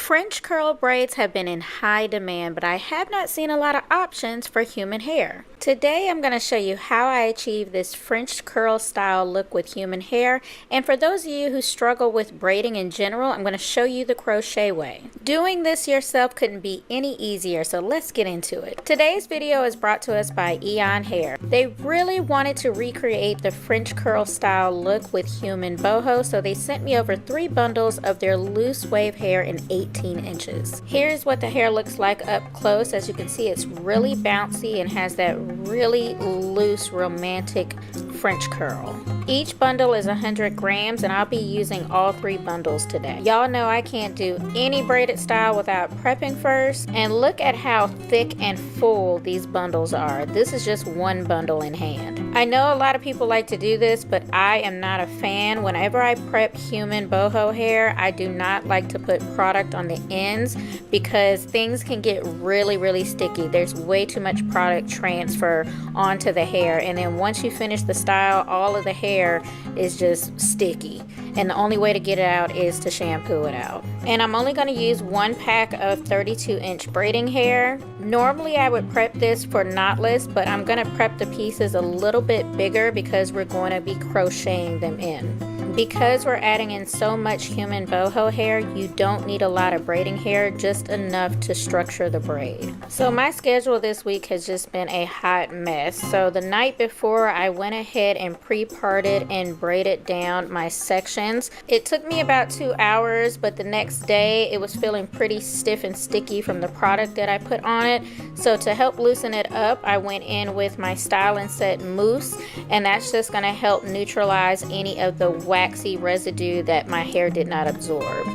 French curl braids have been in high demand, but I have not seen a lot of options for human hair. Today I'm going to show you how I achieve this French curl style look with human hair, and for those of you who struggle with braiding in general, I'm going to show you the crochet way. Doing this yourself couldn't be any easier, so let's get into it. Today's video is brought to us by Eayonhair. They really wanted to recreate the French curl style look with human boho, so they sent me over 3 bundles of their loose wave hair in 18 inches. Here's what the hair looks like up close. As you can see, it's really bouncy and has that really loose romantic French curl. Each bundle is 100 grams and I'll be using all 3 bundles today. Y'all know I can't do any braided style without prepping first, and look at how thick and full these bundles are. This is just one bundle in hand. I know a lot of people like to do this, but I am not a fan. Whenever I prep human boho hair, I do not like to put product on the ends because things can get really sticky. There's way too much product transfer onto the hair, and then once you finish the style, all of the hair is just sticky, and the only way to get it out is to shampoo it out. And I'm only going to use 1 pack of 32-inch braiding hair. Normally I would prep this for knotless, but I'm going to prep the pieces a little bit bigger because we're going to be crocheting them in. Because we're adding in so much human boho hair, you don't need a lot of braiding hair, just enough to structure the braid. So my schedule this week has just been a hot mess. So the night before, I went ahead and pre-parted and braided down my sections. It took me about 2 hours, but the next day it was feeling pretty stiff and sticky from the product that I put on it. So to help loosen it up, I went in with my Style and Set mousse, and that's just going to help neutralize any of the waxy residue that my hair did not absorb.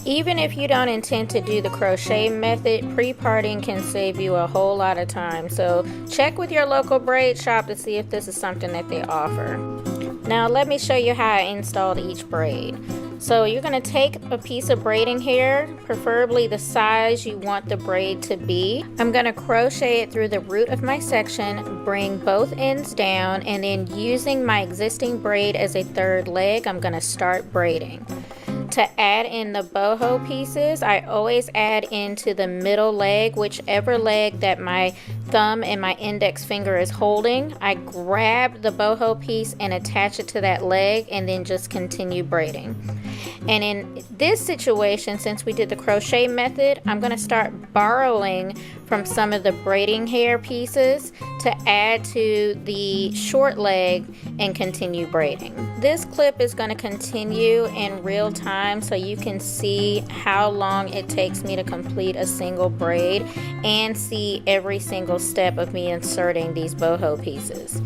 Even if you don't intend to do the crochet method, pre-parting can save you a whole lot of time. So check with your local braid shop to see if this is something that they offer. Now let me show you how I installed each braid. So you're going to take a piece of braiding hair, preferably the size you want the braid to be. I'm going to crochet it through the root of my section, bring both ends down, and then using my existing braid as a third leg, I'm going to start braiding. To add in the boho pieces, I always add into the middle leg, whichever leg that my thumb and my index finger is holding. I grab the boho piece and attach it to that leg and then just continue braiding. And in this situation, since we did the crochet method, I'm going to start borrowing from some of the braiding hair pieces to add to the short leg and continue braiding. This clip is going to continue in real time so you can see how long it takes me to complete a single braid and see every single step of me inserting these boho pieces.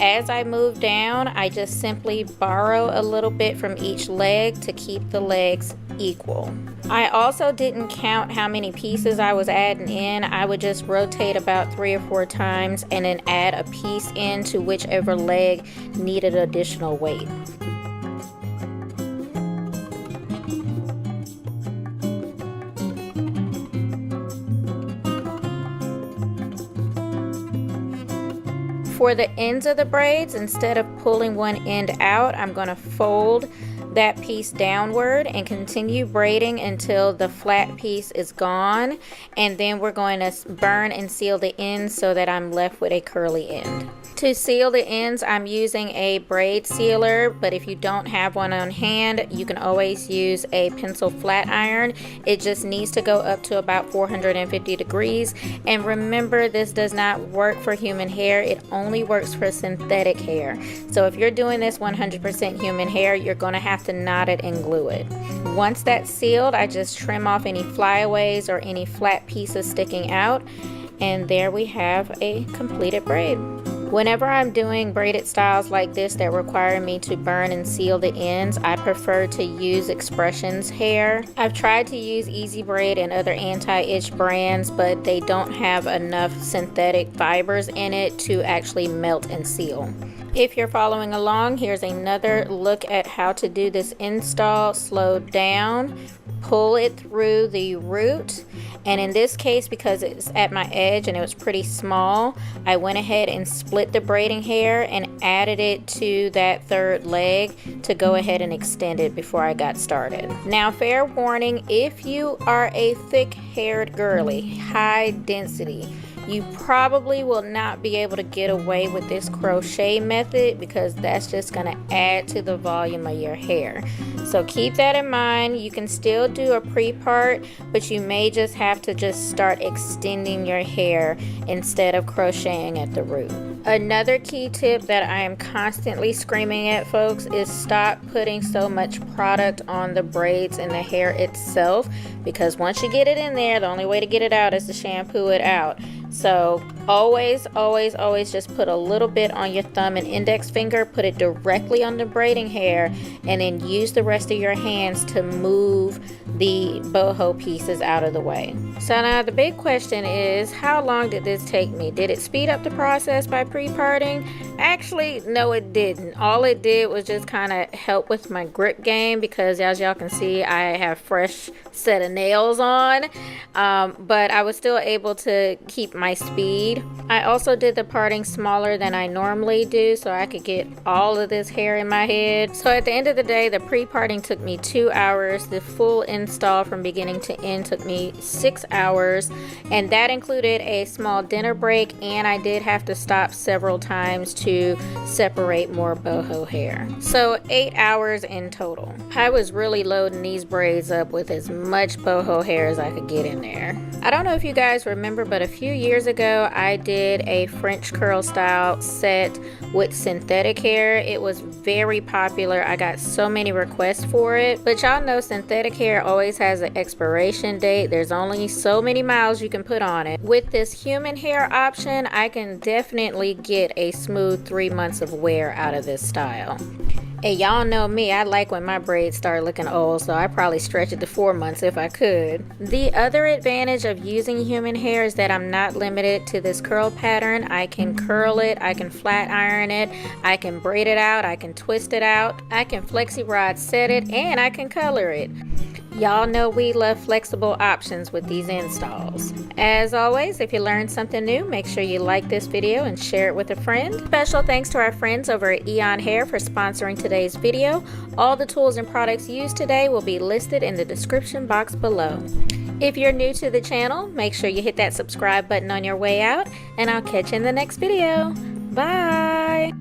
As I move down, I just simply borrow a little bit from each leg to keep the legs equal. I also didn't count how many pieces I was adding in. I would just rotate about 3 or 4 times and then add a piece into whichever leg needed additional weight. For the ends of the braids, instead of pulling one end out, I'm going to fold that piece downward and continue braiding until the flat piece is gone, and then we're going to burn and seal the ends so that I'm left with a curly end. To seal the ends, I'm using a braid sealer, but if you don't have one on hand, you can always use a pencil flat iron. It just needs to go up to about 450 degrees. And remember, this does not work for human hair. It only works for synthetic hair. So if you're doing this 100% human hair, you're going to have to knot it and glue it. Once that's sealed, I just trim off any flyaways or any flat pieces sticking out, and there we have a completed braid. Whenever I'm doing braided styles like this that require me to burn and seal the ends, I prefer to use Expressions hair. I've tried to use Easy Braid and other anti-itch brands, but they don't have enough synthetic fibers in it to actually melt and seal. If you're following along, here's another look at how to do this install slowed down. Pull it through the root, and in this case, because it's at my edge and it was pretty small, I went ahead and split the braiding hair and added it to that third leg to go ahead and extend it before I got started. Now, fair warning, if you are a thick-haired girly, high density, you probably will not be able to get away with this crochet method because that's just going to add to the volume of your hair. So keep that in mind. You can still do a pre-part, but you may just have to just start extending your hair instead of crocheting at the root. Another key tip that I am constantly screaming at folks is stop putting so much product on the braids and the hair itself, because once you get it in there, the only way to get it out is to shampoo it out. So always just put a little bit on your thumb and index finger, put it directly on the braiding hair, and then use the rest of your hands to move the boho pieces out of the way. So now the big question is, how long did this take me? Did it speed up the process by pre-parting? Actually, no, it didn't. All it did was just kind of help with my grip game, because as y'all can see, I have fresh set of nails on, but I was still able to keep my speed. I also did the parting smaller than I normally do so I could get all of this hair in my head. So at the end of the day, the pre-parting took me 2 hours. The full install from beginning to end took me 6 hours, and that included a small dinner break, and I did have to stop several times to separate more boho hair. So 8 hours in total. I was really loading these braids up with as much boho hair as I could get in there. I don't know if you guys remember, but a few years ago I did a French curl style set with synthetic hair. It was very popular. I got so many requests for it, but y'all know synthetic hair always has an expiration date. There's only so many miles you can put on it. With this human hair option, I can definitely get a smooth 3 months of wear out of this style. And y'all know me, I like when my braids start looking old, so I probably stretch it to 4 months if I could. The other advantage of using human hair is that I'm not limited to this curl pattern. I can curl it, I can flat iron it, I can braid it out, I can twist it out, I can flexi rod set it, and I can color it. Y'all know we love flexible options with these installs. As always, if you learned something new, make sure you like this video and share it with a friend. Special thanks to our friends over at Eayonhair for sponsoring today's video. All the tools and products used today will be listed in the description box below. If you're new to the channel, make sure you hit that subscribe button on your way out, and I'll catch you in the next video. Bye!